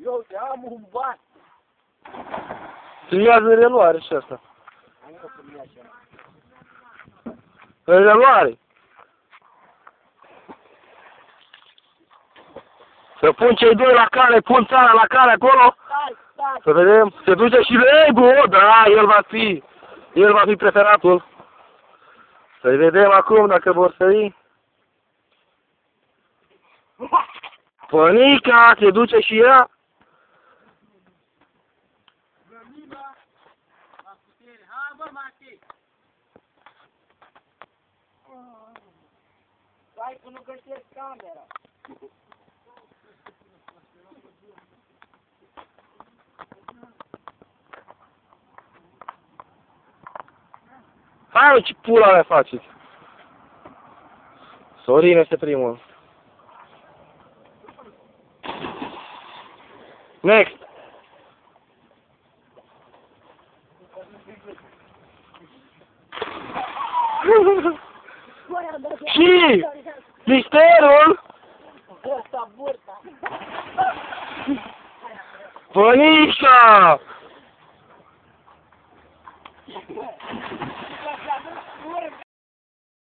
Eu te am un ban. Filmează reluare și asta. Reluare. Să pun cei doi la cale, pun țara la cale acolo. Să vedem, se duce și ei, bă, da, el va fi preferatul. Să-i vedem acum dacă vor sări. Pănica, se duce și ea. Stai că nu găsesc camera. Hai, ce pula mea faceți? Sorin este primul. Next. Și misterul Pănișa!